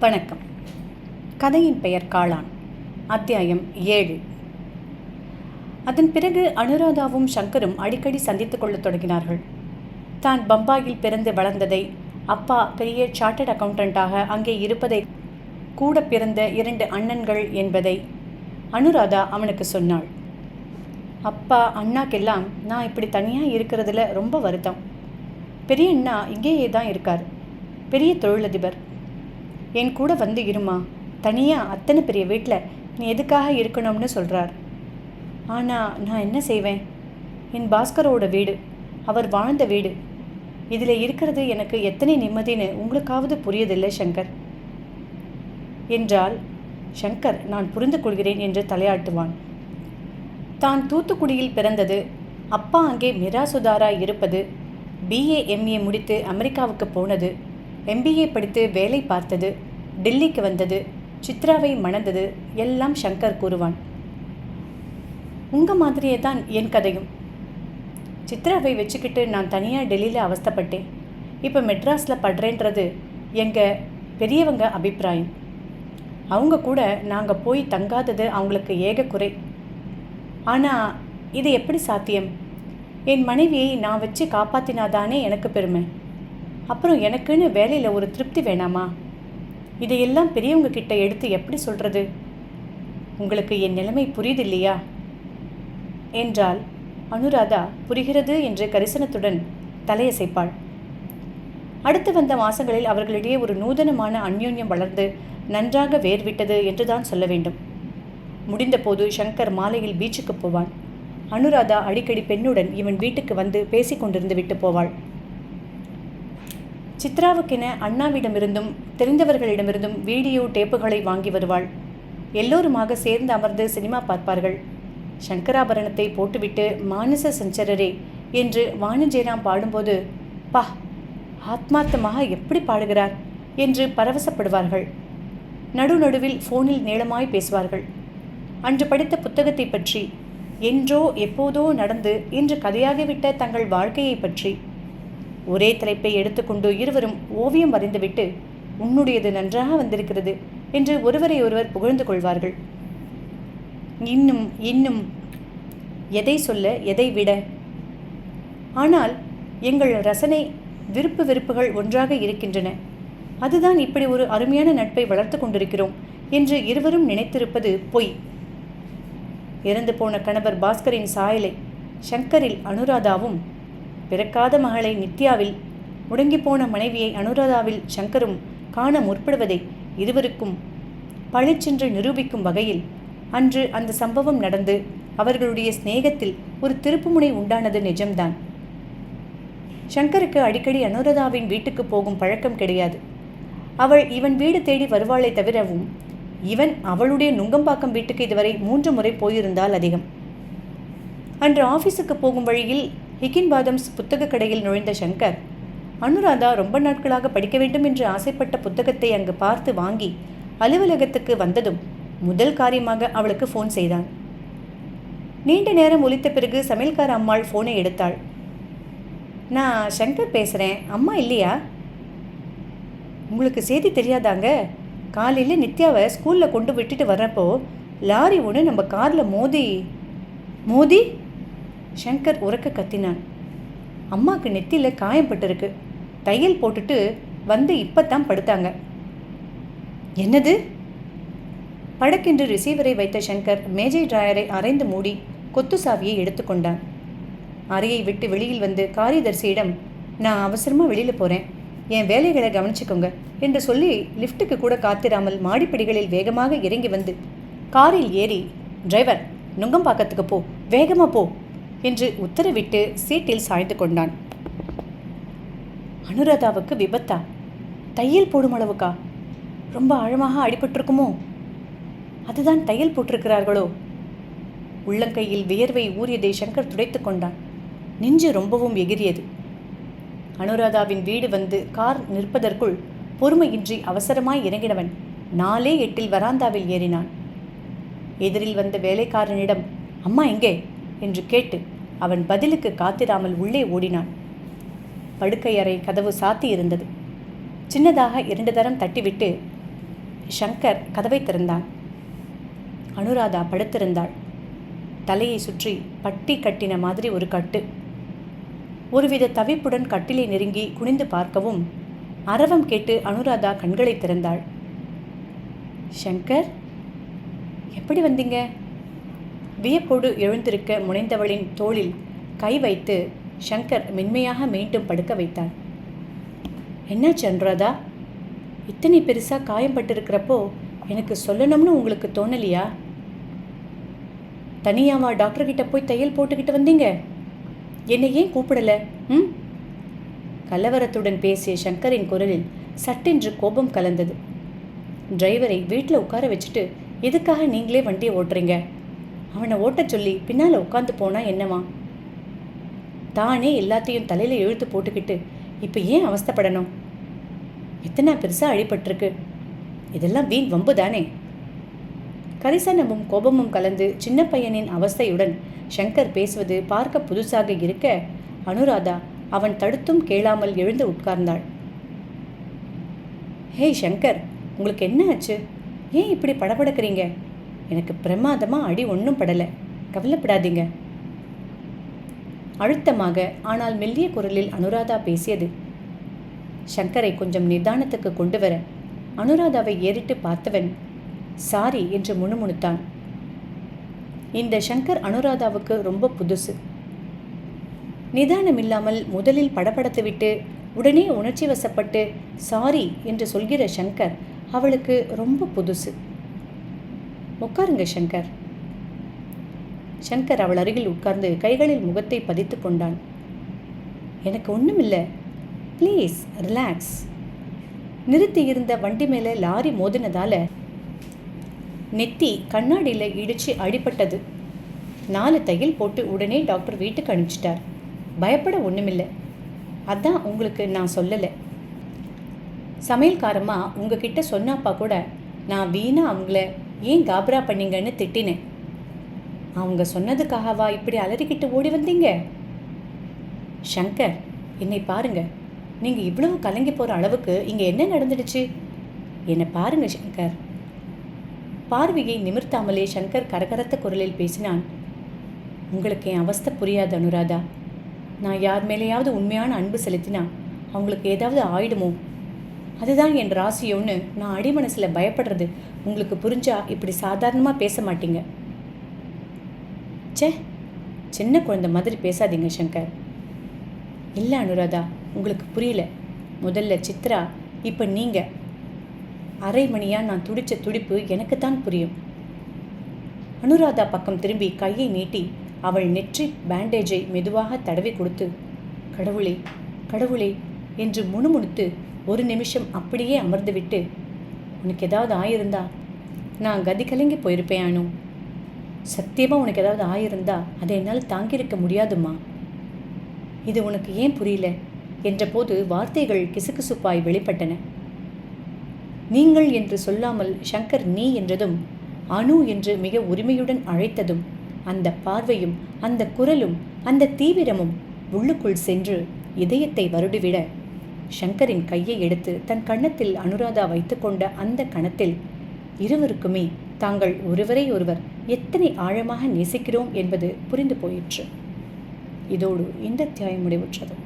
வணக்கம். கதையின் பெயர் காளான். அத்தியாயம் 7. அதன் பிறகு அனுராதாவும் சங்கரும் அடிக்கடி சந்தித்துக் கொள்ளத் தொடங்கினார்கள். தான் பம்பாயில் பிறந்து வளர்ந்ததை, அப்பா பெரிய சார்ட்டர்ட் அக்கவுண்டண்டாக அங்கே இருப்பதை, கூட பிறந்த 2 அண்ணன்கள் என்பதை அனுராதா அவனுக்கு சொன்னாள். அப்பா அண்ணாக்கெல்லாம் நான் இப்படி தனியாக இருக்கிறதுல ரொம்ப வருத்தம். பெரிய அண்ணா இங்கேயே தான் இருக்கார், பெரிய தொழிலதிபர். என் கூட வந்து இருமா, தனியாக அத்தனை பெரிய வீட்டில் நீ எதுக்காக இருக்கணும்னு சொல்கிறார். ஆனால் நான் என்ன செய்வேன்? என் பாஸ்கரோட வீடு, அவர் வாழ்ந்த வீடு, இதில் இருக்கிறது எனக்கு எத்தனை நிம்மதின்னு உங்களுக்காவது புரியுதில்லை சங்கர் என்றால், சங்கர் நான் புரிந்து கொள்கிறேன் என்று தலையாட்டுவான். தான் தூத்துக்குடியில் பிறந்தது, அப்பா அங்கே மிராசுதாராக இருப்பது, BA MA முடித்து அமெரிக்காவுக்கு போனது, MBA படித்து வேலை பார்த்தது, டெல்லிக்கு வந்தது, சித்ராவை மணந்தது எல்லாம் சங்கர் கூறுவான். உங்கள் மாதிரியே தான் என் கதையும். சித்ராவை வச்சுக்கிட்டு நான் தனியாக டெல்லியில் அவஸ்தைப்பட்டேன். இப்போ மெட்ராஸில் படுறேன்றது எங்கள் பெரியவங்க அபிப்பிராயம். அவங்க கூட நாங்கள் போய் தங்காதது அவங்களுக்கு ஏக குறை. ஆனால் இது எப்படி சாத்தியம்? என் மனைவியை நான் வச்சு காப்பாற்றினாதானே எனக்கு பெருமை. அப்புறம் எனக்குன்னு வேலையில் ஒரு திருப்தி வேணாமா? இதையெல்லாம் பெரியவங்க கிட்ட எடுத்து எப்படி சொல்கிறது? உங்களுக்கு என் நிலைமை புரியுது இல்லையா என்றால் அனுராதா புரிகிறது என்று கரிசனத்துடன் தலையசைப்பாள். அடுத்து வந்த மாதங்களில் அவர்களிடையே ஒரு நூதனமான அந்யோன்யம் வளர்ந்து நன்றாக வேர்விட்டது என்றுதான் சொல்ல வேண்டும். முடிந்தபோது சங்கர் மாலையில் பீச்சுக்கு போவான். அனுராதா அடிக்கடி பெண்ணுடன் இவன் வீட்டுக்கு வந்து பேசி கொண்டிருந்து விட்டு போவாள். சித்ராவுக்கென அண்ணாவிடமிருந்தும் தெரிந்தவர்களிடமிருந்தும் வீடியோ டேப்புகளை வாங்கி வருவாள். எல்லோருமாக சேர்ந்து அமர்ந்து சினிமா பார்ப்பார்கள். சங்கராபரணத்தை போட்டுவிட்டு மானச சஞ்சரரே என்று வாணிஜெயராம் பாடும்போது, பா, ஆத்மார்த்தமாக எப்படி பாடுகிறார் என்று பரவசப்படுவார்கள். நடுநடுவில் ஃபோனில் நீளமாய் பேசுவார்கள். அன்று படித்த புத்தகத்தை பற்றி, என்றோ எப்போதோ நடந்து இன்று கதையாகிவிட்ட தங்கள் வாழ்க்கையை பற்றி. ஒரே தலைப்பை எடுத்துக்கொண்டு இருவரும் ஓவியம் வரைந்துவிட்டு, உன்னுடையது நன்றாக வந்திருக்கிறது என்று ஒருவரை ஒருவர் புகழ்ந்து கொள்வார்கள். இன்னும் இன்னும் எதை சொல்ல, எதை விட? ஆனால் எங்கள் ரசனை, விருப்பு வெறுப்புகள் ஒன்றாக இருக்கின்றன. அதுதான் இப்படி ஒரு அருமையான நட்பை வளர்த்து கொண்டிருக்கிறோம் என்று இருவரும் நினைத்திருப்பது பொய். இறந்து போன கணவர் பாஸ்கரின் சாயலை சங்கரில் அனுராதாவும், பிறக்காத மகளை நித்யாவில், முடங்கிப்போன மனைவியை அனுராதாவில் சங்கரும் காண முற்படுவதை இருவருக்கும் பழிச்சென்று நிரூபிக்கும் வகையில் அன்று அந்த சம்பவம் நடந்து அவர்களுடைய சிநேகத்தில் ஒரு திருப்புமுனை உண்டானது நிஜம்தான். சங்கருக்கு அடிக்கடி அனுராதாவின் வீட்டுக்கு போகும் பழக்கம் கிடையாது. அவள் இவன் வீடு தேடி வருவாளை தவிரவும் இவன் அவளுடைய நுங்கம்பாக்கம் வீட்டுக்கு இதுவரை 3 முறை போயிருந்தால் அதிகம். அன்று ஆஃபீஸுக்கு போகும் வழியில் ஹிக்கின்பாதம்ஸ் புத்தக கடையில் நுழைந்த சங்கர், அனுராதா ரொம்ப நாட்களாக படிக்க வேண்டும் என்று ஆசைப்பட்ட புத்தகத்தை அங்கு பார்த்து வாங்கி அலுவலகத்துக்கு வந்ததும் முதல் காரியமாக அவளுக்கு ஃபோன் செய்தான். நீண்ட நேரம் ஒலித்த பிறகு சமையல்கார அம்மாள் ஃபோனை எடுத்தாள். நான் சங்கர் பேசுகிறேன், அம்மா இல்லையா? உங்களுக்கு செய்தி தெரியாதாங்க? காலையில் நித்யாவை ஸ்கூலில் கொண்டு விட்டுட்டு வர்றப்போ லாரி ஒன்று நம்ம காரில் மோதி சங்கர் உரக்க கத்தினான். அம்மாவுக்கு நெத்தியில் காயப்பட்டிருக்கு, தையல் போட்டுட்டு வந்து இப்போத்தான் படுத்தாங்க. என்னது? படக்கென்று ரிசீவரை வைத்த சங்கர் மேஜை டிராயரை அரைந்து மூடி கொத்து சாவியை எடுத்துக்கொண்டான். அறையை விட்டு வெளியில் வந்து காரியதர்சியிடம், நான் அவசரமாக வெளியில் போகிறேன், என் வேலைகளை கவனிச்சுக்கோங்க என்று சொல்லி லிஃப்ட்டுக்கு கூட காத்திராமல் மாடிப்படிகளில் வேகமாக இறங்கி வந்து காரில் ஏறி, டிரைவர் நுங்கம்பாக்கத்துக்கு போ, வேகமாக போ என்று உத்தரவிட்டு சீட்டில் சாய்ந்து கொண்டான். அனுராதாவுக்கு விபத்தா? தையல் போடும் அளவுக்கா? ரொம்ப ஆழமாக அடிபட்டிருக்குமோ? அதுதான் தையல் போட்டிருக்கிறார்களோ? உள்ளங்கையில் வியர்வை ஊறியதை சங்கர் துடைத்து கொண்டான். நெஞ்சு ரொம்பவும் எகிரியது. அனுராதாவின் வீடு வந்து கார் நிற்பதற்குள் பொறுமையின்றி அவசரமாய் இறங்கினவன் 4:08 வராந்தாவில் ஏறினான். எதிரில் வந்த வேலைக்காரனிடம், அம்மா எங்கே என்று கேட்டு அவன் பதிலுக்கு காத்திராமல் உள்ளே ஓடினான். படுக்கை அறை கதவு சாத்தி இருந்தது. சின்னதாக 2 தரம் தட்டிவிட்டு, சங்கர் கதவை திறந்தான். அனுராதா படுத்திருந்தாள். தலையை சுற்றி பட்டி கட்டின மாதிரி ஒரு கட்டு. ஒருவித தவிப்புடன் கட்டிலை நெருங்கி குனிந்து பார்க்கவும் அரவம் கேட்டு அனுராதா கண்களை திறந்தாள். சங்கர், எப்படி வந்தீங்க? வியப்போடு எழுந்திருக்க முனைந்தவளின் தோளில் கை வைத்து சங்கர் மென்மையாக மீண்டும் படுக்க வைத்தான். என்னாச்சு அனுராதா? இத்தனை பெருசாக காயம்பட்டிருக்கிறப்போ எனக்கு சொல்லணும்னு உங்களுக்கு தோணலையா? தனியாவா டாக்டர்கிட்ட போய் தையல் போட்டுக்கிட்டு வந்தீங்க? என்னை ஏன் கூப்பிடலை? கலவரத்துடன் பேசிய சங்கரின் குரலில் சட்டென்று கோபம் கலந்தது. டிரைவரை வீட்டில் உட்கார வச்சுட்டு எதுக்காக நீங்களே வண்டியை ஓட்டுறீங்க? அவனை ஓட்டச் சொல்லி பின்னால் உட்காந்து போனால் என்னவா? தானே எல்லாத்தையும் தலையில் இழுத்து போட்டுக்கிட்டு இப்போ ஏன் அவஸ்தைப்படணும்? எத்தனை பெருசாக அழிப்பட்டிருக்கு. இதெல்லாம் வீண் வம்பு தானே. கரிசனமும் கோபமும் கலந்து சின்ன பையனின் அவஸ்தையுடன் சங்கர் பேசுவது பார்க்க புதுசாக இருக்க அனுராதா அவன் தடுத்தும் கேளாமல் எழுந்து உட்கார்ந்தாள். ஹேய் சங்கர், உங்களுக்கு என்ன ஆச்சு? ஏன் இப்படி படபடக்கிறீங்க? எனக்கு பிரமாதமாக அடி ஒன்றும் படலை, கவலைப்படாதீங்க. அழுத்தமாக ஆனால் மெல்லிய குரலில் அனுராதா பேசியது சங்கரை கொஞ்சம் நிதானத்துக்கு கொண்டு வர அனுராதாவை ஏறிட்டு பார்த்தவன் சாரி என்று முணுமுணுத்தான். இந்த சங்கர் அனுராதாவுக்கு ரொம்ப புதுசு. நிதானமில்லாமல் முதலில் படபடத்துவிட்டு உடனே உணர்ச்சி வசப்பட்டு சாரி என்று சொல்கிற சங்கர் அவளுக்கு ரொம்ப புதுசு. உட்காருங்க சங்கர். சங்கர் அவள் அருகில் உட்கார்ந்து கைகளில் முகத்தை பதித்து கொண்டான். எனக்கு ஒன்றும் இல்லை, ப்ளீஸ் ரிலாக்ஸ். நிறுத்தி இருந்த வண்டி மேலே லாரி மோதினதால நெத்தி கண்ணாடியில் இடிச்சு அடிபட்டது. 4 தையல் போட்டு உடனே டாக்டர் வீட்டுக்கு அனுப்பிச்சிட்டார். பயப்பட ஒன்றுமில்லை. அதான் உங்களுக்கு நான் சொல்லலை. சமையல்காரம்மா உங்ககிட்ட சொன்னாப்பா கூட நான் வீணாக அவங்கள ஏன் காபரா பண்ணீங்கன்னு திட்டினேன். அவங்க சொன்னதுக்காகவா இப்படி அலறிக்கிட்டு ஓடி வந்தீங்க? சங்கர், என்னை பாருங்க. நீங்கள் இவ்வளவு கலங்கி போகிற அளவுக்கு இங்கே என்ன நடந்துடுச்சு? என்னை பாருங்க சங்கர். பார்வையை நிமிர்த்தாமலே சங்கர் கரகரத்த குரலில் பேசினான். உங்களுக்கு என் அவஸ்தை புரியாது அனுராதா. நான் யார் மேலேயாவது உண்மையான அன்பு செலுத்தினா அவங்களுக்கு ஏதாவது ஆயிடுமோ, அதுதான் என் ராசியோன்னு நான் அடிமனசில் பயப்படுறது உங்களுக்கு புரிஞ்சா இப்படி சாதாரணமாக பேச மாட்டீங்க. சே, சின்ன குழந்தை மாதிரி பேசாதீங்க சங்கர். இல்லை அனுராதா, உங்களுக்கு புரியல. முதல்ல சித்ரா, இப்போ நீங்கள். அரை மணியாக நான் துடித்த துடிப்பு எனக்குத்தான் புரியும். அனுராதா பக்கம் திரும்பி கையை நீட்டி அவள் நெற்றி பேண்டேஜை மெதுவாக தடவி கொடுத்து கடவுளே கடவுளே என்று முணுமுணுத்து ஒரு நிமிஷம் அப்படியே அமர்ந்துவிட்டு, உனக்கு ஏதாவது ஆயிருந்தா நான் கதி கலங்கி போயிருப்பேன் அனு. சத்தியமாக உனக்கு ஏதாவது ஆயிருந்தா அதை என்னால் தாங்கியிருக்க முடியாதுமா. இது உனக்கு ஏன் புரியல என்றபோது வார்த்தைகள் கிசுகிசுப்பாய் வெளிப்பட்டன. நீங்கள் என்று சொல்லாமல் சங்கர் நீ என்றதும் அனு என்று மிக உரிமையுடன் அழைத்ததும் அந்த பார்வையும் அந்த குரலும் அந்த தீவிரமும் உள்ளுக்குள் சென்று இதயத்தை வருடிவிட சங்கரின் கையை எடுத்து தன் கன்னத்தில் அனுராதா வைத்து கொண்ட அந்த கணத்தில் இருவருக்குமே தாங்கள் ஒருவரை ஒருவர் எத்தனை ஆழமாக நேசிக்கிறோம் என்பது புரிந்து போயிற்று. இதோடு இந்த அத்தியாயம் முடிவுற்றது.